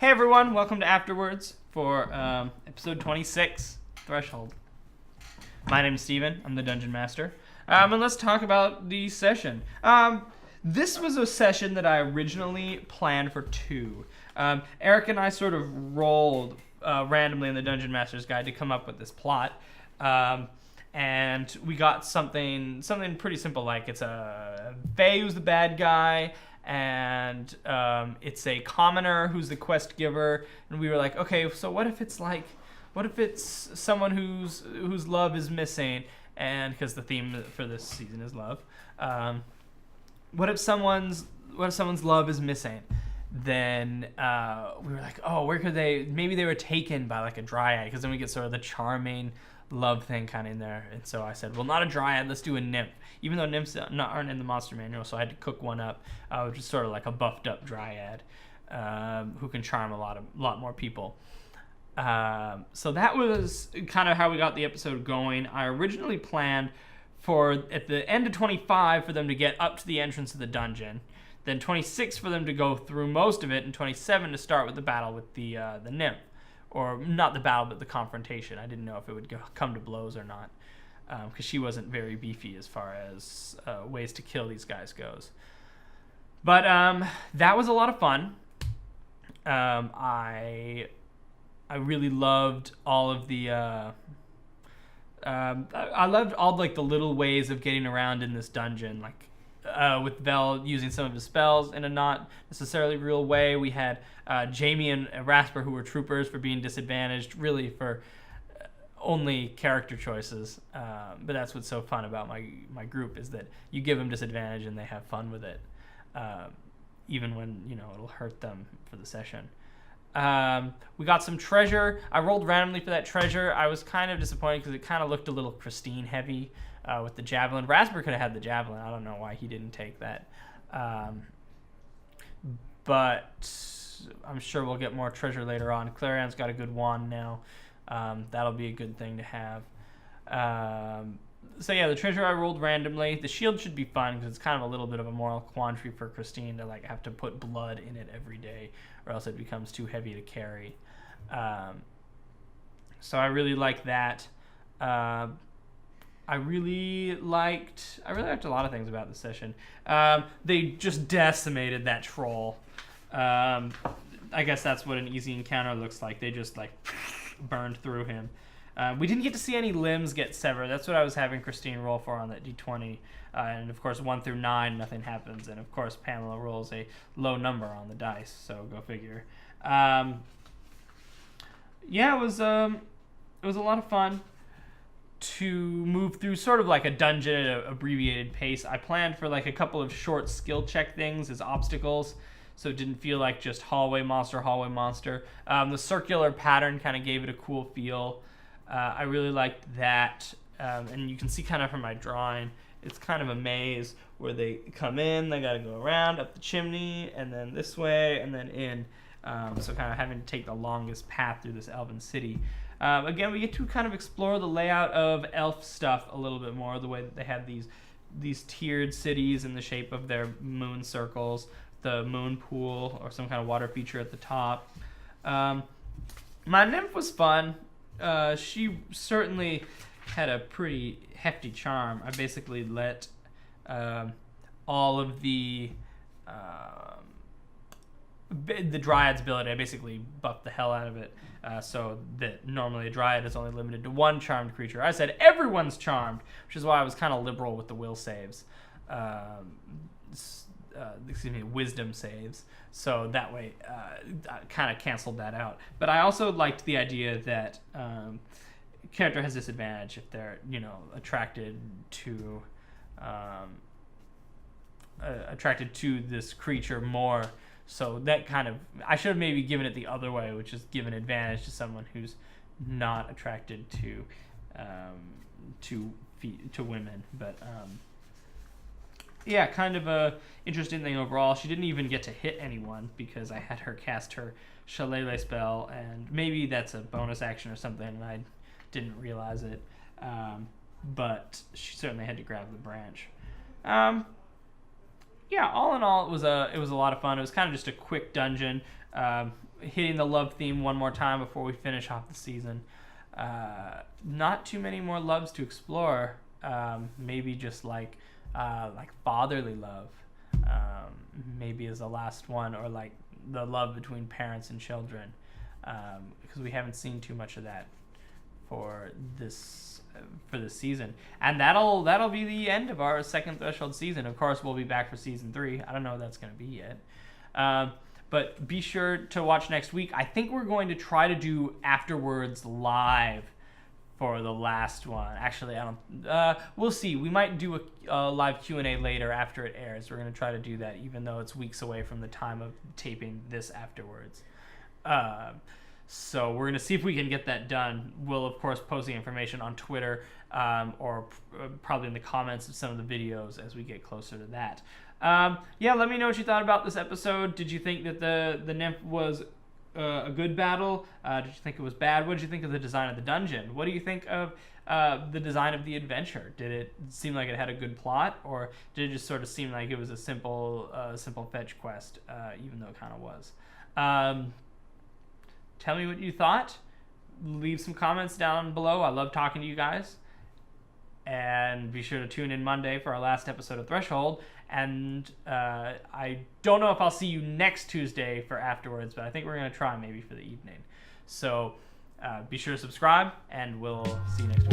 Hey everyone, welcome to Afterwards for episode 26, Threshold. My name is Steven, I'm the Dungeon Master, and let's talk about the session. This was a session that I originally planned for two. Eric and I sort of rolled randomly in the Dungeon Master's Guide to come up with this plot, and we got something pretty simple, like it's a Fae who's the bad guy, and it's a commoner who's the quest giver, and we were like, okay, so what if it's someone whose love is missing, and because the theme for this season is love, what if someone's love is missing? Then we were like, oh, where could they? Maybe they were taken by like a dryad, because then we get sort of the charming love thing kind of in there. And so I said, well, not a dryad, let's do a nymph, even though nymphs aren't in the monster manual, so I had to cook one up, which is sort of like a buffed up dryad who can charm a lot more people. So that was kind of how we got the episode going. I originally planned for at the end of 25 for them to get up to the entrance of the dungeon, then 26 for them to go through most of it, and 27 to start with the battle with the nymph. Or not the battle, but the confrontation. I didn't know if it would come to blows or not, because she wasn't very beefy as far as ways to kill these guys goes. But that was a lot of fun. I really loved all of the. I loved all like the little ways of getting around in this dungeon, like. With Vel using some of his spells in a not necessarily real way. We had Jamie and Rasper, who were troopers, for being disadvantaged, really for only character choices. But that's what's so fun about my group, is that you give them disadvantage and they have fun with it, even when it'll hurt them for the session. We got some treasure. I rolled randomly for that treasure. I was kind of disappointed because it kind of looked a little Christine heavy. With the javelin. Rasper could have had the javelin. I don't know why he didn't take that. But I'm sure we'll get more treasure later on. Clarion's got a good wand now. That'll be a good thing to have. So yeah, the treasure I rolled randomly. The shield should be fun because it's kind of a little bit of a moral quandary for Christine to like have to put blood in it every day, or else it becomes too heavy to carry. So I really like that. I really liked a lot of things about the session. They just decimated that troll. I guess that's what an easy encounter looks like. They just like burned through him. We didn't get to see any limbs get severed. That's what I was having Christine roll for on that D20. And of course, 1 through 9, nothing happens. And of course, Pamela rolls a low number on the dice. So go figure. Yeah, it was a lot of fun to move through sort of like a dungeon at an abbreviated pace. I planned for like a couple of short skill check things as obstacles, so it didn't feel like just hallway monster. The circular pattern kind of gave it a cool feel. I really liked that, and you can see kind of from my drawing, it's kind of a maze where they come in, they got to go around up the chimney, and then this way, and then in. So kind of having to take the longest path through this elven city. Again, we get to kind of explore the layout of elf stuff a little bit more, the way that they have these tiered cities in the shape of their moon circles, the moon pool, or some kind of water feature at the top. My nymph was fun. She certainly had a pretty hefty charm. I basically let all of the Dryad's ability, I basically buffed the hell out of it, so that normally a Dryad is only limited to one charmed creature. I said everyone's charmed, which is why I was kind of liberal with the will saves. Wisdom saves. So that way, I kind of canceled that out. But I also liked the idea that character has disadvantage if they're, attracted to this creature more. So that kind of, I should have maybe given it the other way, which is give an advantage to someone who's not attracted to women. But yeah, kind of a interesting thing overall. She didn't even get to hit anyone because I had her cast her Shillelagh spell, and maybe that's a bonus action or something, and I didn't realize it. But she certainly had to grab the branch. Yeah, all in all, it was a lot of fun. It was kind of just a quick dungeon. hitting the love theme one more time before we finish off the season. Not too many more loves to explore. Maybe just like fatherly love, maybe is the last one, or like the love between parents and children, because we haven't seen too much of that for this season. And that'll be the end of our second Threshold season. Of course, we'll be back for season 3. I don't know what that's going to be yet. But be sure to watch next week. I think we're going to try to do Afterwards live for the last one. Actually, I don't. We'll see. We might do a live Q&A later after it airs. We're going to try to do that, even though it's weeks away from the time of taping this Afterwards. So we're going to see if we can get that done. We'll, of course, post the information on Twitter, or probably in the comments of some of the videos as we get closer to that. Let me know what you thought about this episode. Did you think that the nymph was a good battle? Did you think it was bad? What did you think of the design of the dungeon? What do you think of the design of the adventure? Did it seem like it had a good plot, or did it just sort of seem like it was a simple fetch quest, even though it kind of was? Tell me what you thought. Leave some comments down below. I love talking to you guys. And be sure to tune in Monday for our last episode of Threshold. And I don't know if I'll see you next Tuesday for Afterwards, but I think we're going to try maybe for the evening. So be sure to subscribe, and we'll see you next week.